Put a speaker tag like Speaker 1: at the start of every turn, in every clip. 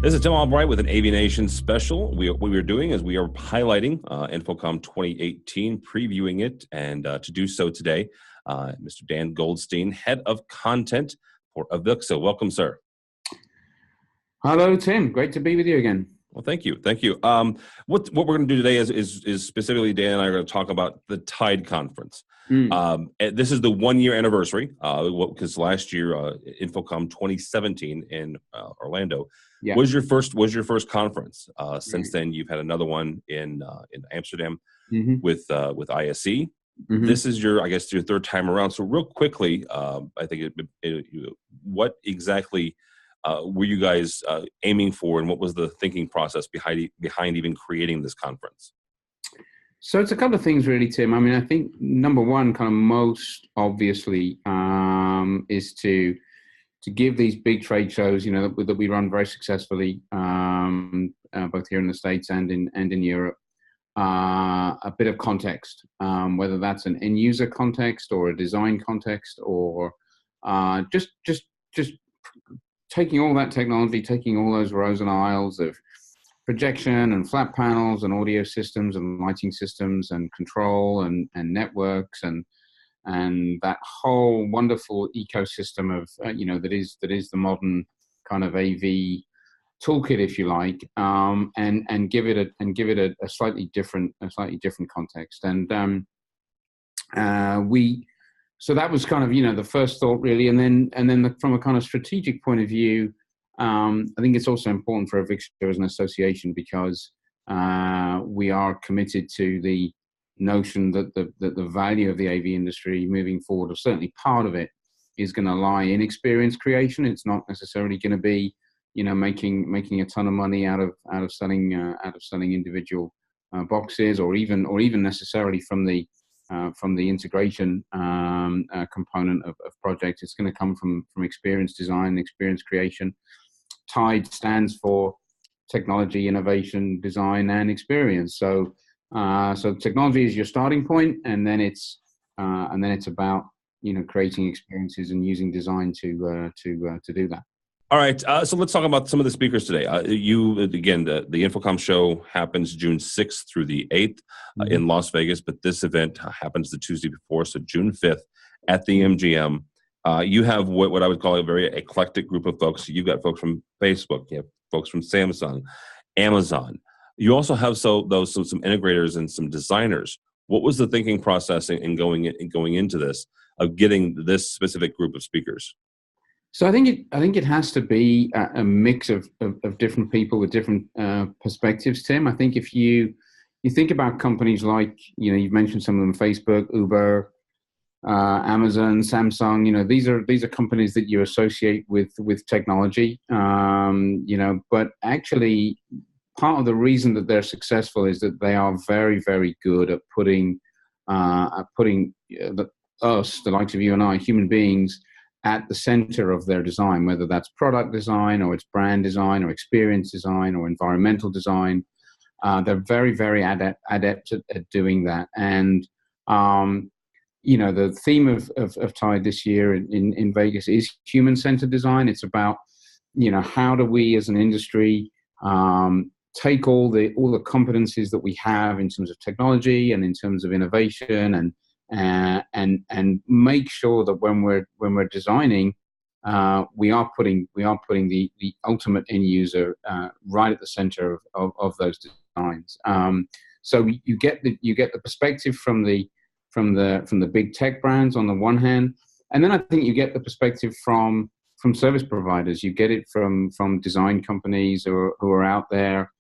Speaker 1: This is Tim Albright with an AVNation special. What we're doing is we are highlighting InfoComm 2018, previewing it, and to do so today, Mr. Dan Goldstein, Head of Content for AVIXA. Welcome, sir.
Speaker 2: Hello, Tim. Great to be with you again.
Speaker 1: Well, thank you. Thank you. What we're going to do today is specifically, Dan and I are going to talk about the TIDE conference. This is the 1-year anniversary, because last year, InfoComm 2017 in Orlando was your first conference. Since then, you've had another one in Amsterdam with ISE. This is your third time around. So real quickly, I think what exactly were you guys aiming for, and what was the thinking process behind even creating this conference?
Speaker 2: So it's a couple of things really, Tim. I mean, I think number one, kind of most obviously, is to give these big trade shows, that we run very successfully, both here in the States and in Europe, a bit of context, whether that's an end user context or a design context, or just taking all that technology, taking all those rows and aisles of projection and flat panels and audio systems and lighting systems and control and networks and that whole wonderful ecosystem of that is the modern kind of AV toolkit, if you like, and give it a slightly different context. And so that was kind of the first thought really, and then from a kind of strategic point of view, I think it's also important for AVIXA as an association, because we are committed to the notion that the value of the AV industry moving forward, or certainly part of it, is going to lie in experience creation. It's not necessarily going to be making a ton of money out of selling individual boxes, or even necessarily from the integration component of projects. It's going to come from experience design, experience creation. TIDE stands for technology, innovation, design, and experience. So technology is your starting point, and then it's about creating experiences and using design to do that.
Speaker 1: All right, so let's talk about some of the speakers today. The InfoComm Show happens June 6th through the 8th in Las Vegas, but this event happens the Tuesday before, so June 5th at the MGM. You have what I would call a very eclectic group of folks. You've got folks from Facebook, you have folks from Samsung, Amazon. You also have some integrators and some designers. What was the thinking process in going into this, of getting this specific group of speakers?
Speaker 2: So I think it has to be a mix of different people with different perspectives, Tim. I think if you think about companies like, you've mentioned some of them, Facebook, Uber, Amazon, Samsung, these are companies that you associate with technology, but actually part of the reason that they're successful is that they are very, very good at putting us, the likes of you and I, human beings, at the center of their design, whether that's product design or it's brand design or experience design or environmental design. They're very, very adept at doing that. And the theme of TIDE this year in Vegas is human-centered design. It's about, how do we as an industry take all the competencies that we have in terms of technology and in terms of innovation, and make sure that when we're designing, we are putting the ultimate end user right at the center of those designs. So you get the perspective from the big tech brands on the one hand, and then I think you get the perspective from service providers. You get it from design companies who are out there,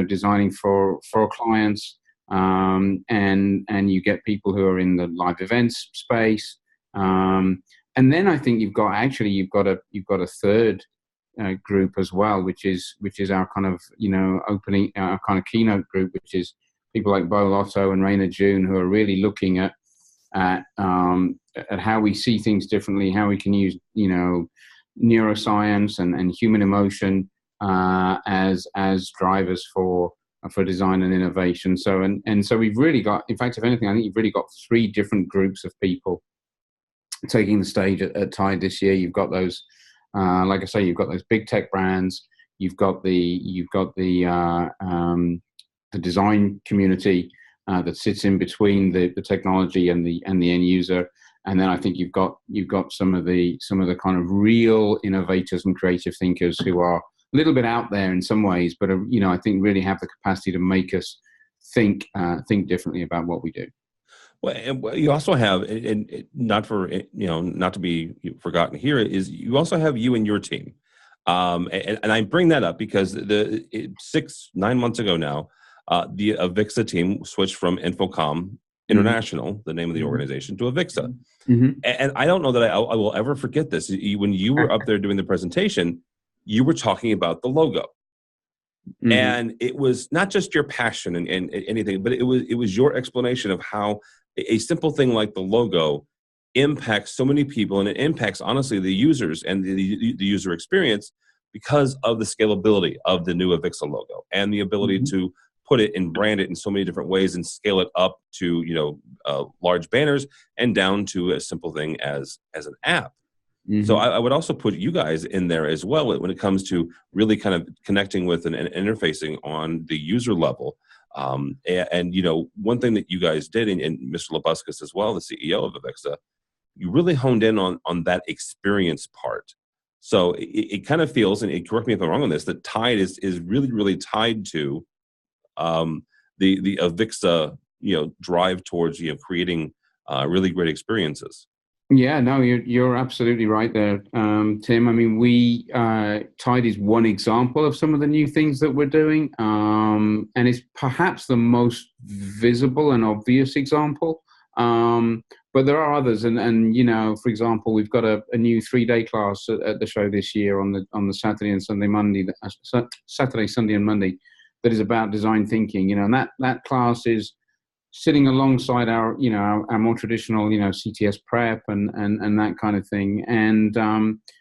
Speaker 2: designing for clients, and you get people who are in the live events space, and then I think you've got a third group as well, which is our kind of opening, our kind of keynote group, which is people like Bo Lotto and Raina June, who are really looking at how we see things differently, how we can use neuroscience and human emotion as drivers for design and innovation. So so we've really got, in fact, if anything, I think you've really got 3 different groups of people taking the stage at TIDE this year. You've got those, like I say, you've got those big tech brands. you've got the design community that sits in between the technology and the end user. And then I think you've got some of the kind of real innovators and creative thinkers who are a little bit out there in some ways, but I think really have the capacity to make us think differently about what we do.
Speaker 1: Well, and you also have, and not to be forgotten here, is you also have you and your team. And I bring that up because 9 months ago now, the AVIXA team switched from InfoComm International, the name of the organization, to AVIXA.
Speaker 2: Mm-hmm.
Speaker 1: And I don't know that I will ever forget this. When you were up there doing the presentation, you were talking about the logo. Mm-hmm. And it was not just your passion and anything, but it was your explanation of how a simple thing like the logo impacts so many people, and it impacts, honestly, the users and the user experience because of the scalability of the new AVIXA logo and the ability to put it and brand it in so many different ways and scale it up to large banners and down to a simple thing as an app. Mm-hmm. So I would also put you guys in there as well when it comes to really kind of connecting with and interfacing on the user level. And one thing that you guys did, and Mr. Labuscus as well, the CEO of AVIXA, you really honed in on that experience part. So it kind of feels, and correct me if I'm wrong on this, that Tide is really, really tied to the AVIXA drive towards creating really great experiences.
Speaker 2: Yeah, no, you're absolutely right there, Tim. I mean, Tide is one example of some of the new things that we're doing, and it's perhaps the most visible and obvious example. But there are others, and for example, we've got a new 3-day class at the show this year on the Saturday and Sunday, Saturday, Sunday, and Monday, that is about design thinking. And that class is sitting alongside our more traditional, CTS prep and that kind of thing. And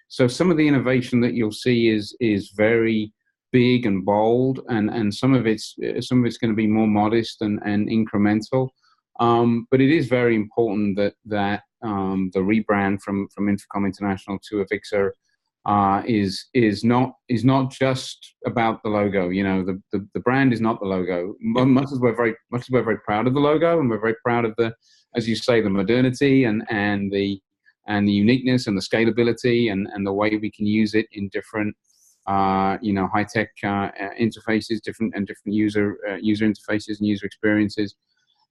Speaker 2: so some of the innovation that you'll see is very big and bold, and some of it's going to be more modest and incremental. But it is very important that the rebrand from InfoComm International to AVIXA is not just about the logo. The brand is not the logo. Much as we're very proud of the logo, and we're very proud of as you say, the modernity and the uniqueness and the scalability and the way we can use it in different high tech interfaces, different user interfaces and user experiences.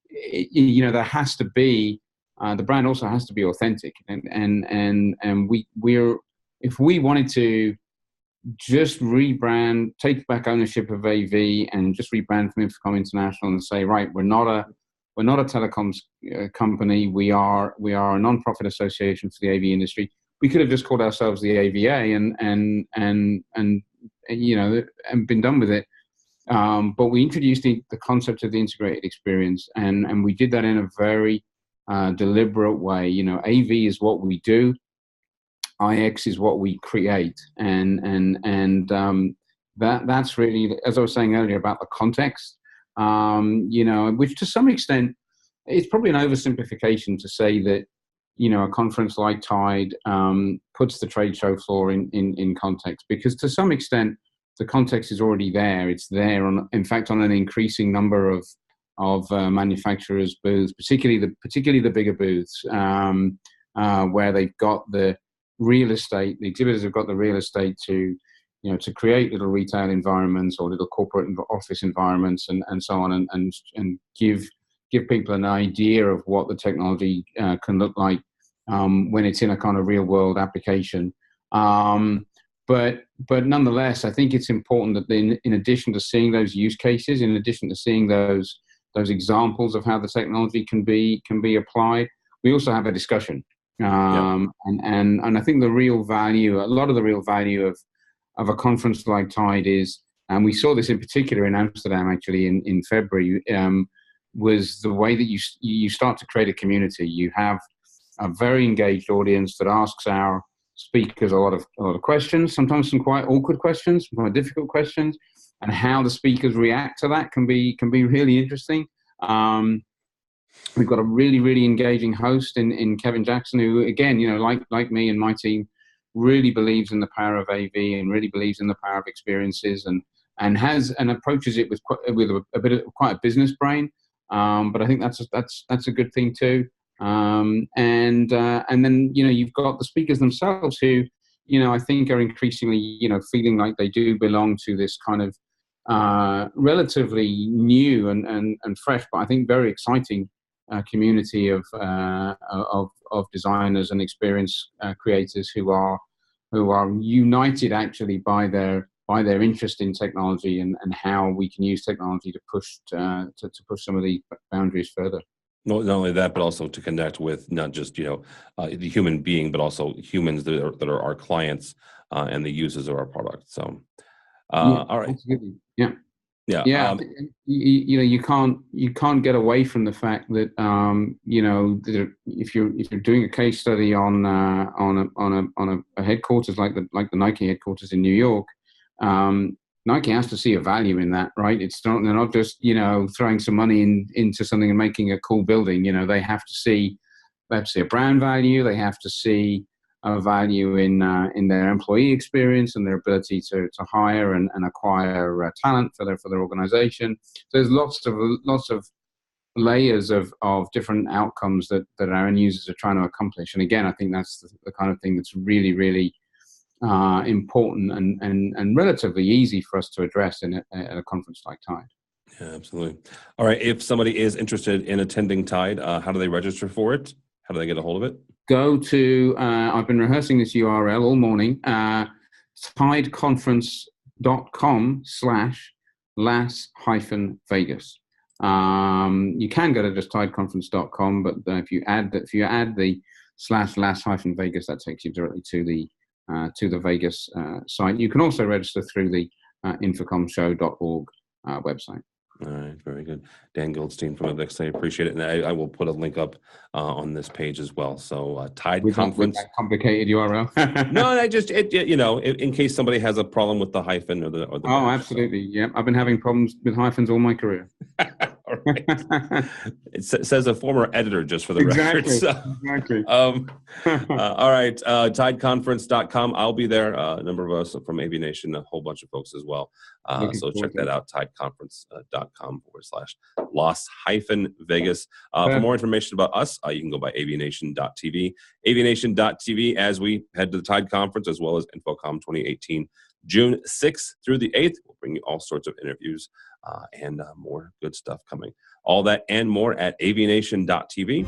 Speaker 2: There has to be the brand also has to be authentic, and we're. If we wanted to just rebrand, take back ownership of AV, and just rebrand from InfoComm International and say, right, we're not a telecoms company. We are a non-profit association for the AV industry. We could have just called ourselves the AVA and been done with it. But we introduced the concept of the integrated experience, and we did that in a very deliberate way. AV is what we do. IX is what we create, and that's really, as I was saying earlier, about the context. Which to some extent, it's probably an oversimplification to say that a conference like Tide puts the trade show floor in context, because to some extent the context is already there. It's there in fact on an increasing number of manufacturers' booths, particularly the bigger booths, where they've got the real estate. The exhibitors have got the real estate to create little retail environments or little corporate office environments and so on, and give people an idea of what the technology can look like when it's in a kind of real world application. But nonetheless, I think it's important that in addition to seeing those use cases, in addition to seeing those examples of how the technology can be applied, we also have a discussion. And I think a lot of the real value of a conference like Tide is, and we saw this in particular in Amsterdam actually in February, was the way that you start to create a community. You have a very engaged audience that asks our speakers a lot of questions, sometimes some quite awkward questions, some quite difficult questions, and how the speakers react to that can be really interesting. We've got a really, really engaging host in Kevin Jackson, who, again, like me and my team, really believes in the power of AV and really believes in the power of experiences, and approaches it with quite a business brain. But I think that's a good thing too. And then you've got the speakers themselves who I think are increasingly feeling like they do belong to this kind of relatively new and fresh, but I think very exciting community of designers and experience creators who are united actually by their interest in technology and how we can use technology to push some of these boundaries further.
Speaker 1: Not only that, but also to connect with not just the human being, but also humans that are our clients and the users of our product. So, all right,
Speaker 2: absolutely. Yeah.
Speaker 1: Yeah.
Speaker 2: You can't get away from the fact that that if you're doing a case study on a headquarters like the Nike headquarters in New York, Nike has to see a value in that, right? They're not just throwing some money into something and making a cool building. They have to see a brand value. They have to see a value in their employee experience and their ability to hire and acquire talent for their organization. So there's lots of layers of different outcomes that our end users are trying to accomplish. And again, I think that's the kind of thing that's really, really important and relatively easy for us to address at a conference like Tide.
Speaker 1: Yeah, absolutely. All right. If somebody is interested in attending Tide, how do they register for it? How do they get a hold of it?
Speaker 2: Go to, I've been rehearsing this URL all morning, tideconference.com/las-vegas. You can go to just tideconference.com, but if you add the /las-vegas, that takes you directly to the Vegas site. You can also register through the InfoCommShow.org website.
Speaker 1: All right, very good. Dan Goldstein from AVIXA, I appreciate it. And I will put a link up on this page as well. So Tide Conference.
Speaker 2: With that complicated URL?
Speaker 1: No, in case somebody has a problem with the hyphen or the
Speaker 2: Oh, absolutely. So. Yeah, I've been having problems with hyphens all my career.
Speaker 1: All right. It says a former editor, just for the record. So,
Speaker 2: exactly.
Speaker 1: All right. Tideconference.com. I'll be there. A number of us from AVNation, a whole bunch of folks as well. So check that out. Tideconference.com/Las-Vegas. For more information about us, you can go by AVNation.tv. AVNation.tv as we head to the Tide Conference, as well as InfoComm 2018. June 6th through the 8th. We'll bring you all sorts of interviews and more good stuff coming. All that and more at AVNation.tv.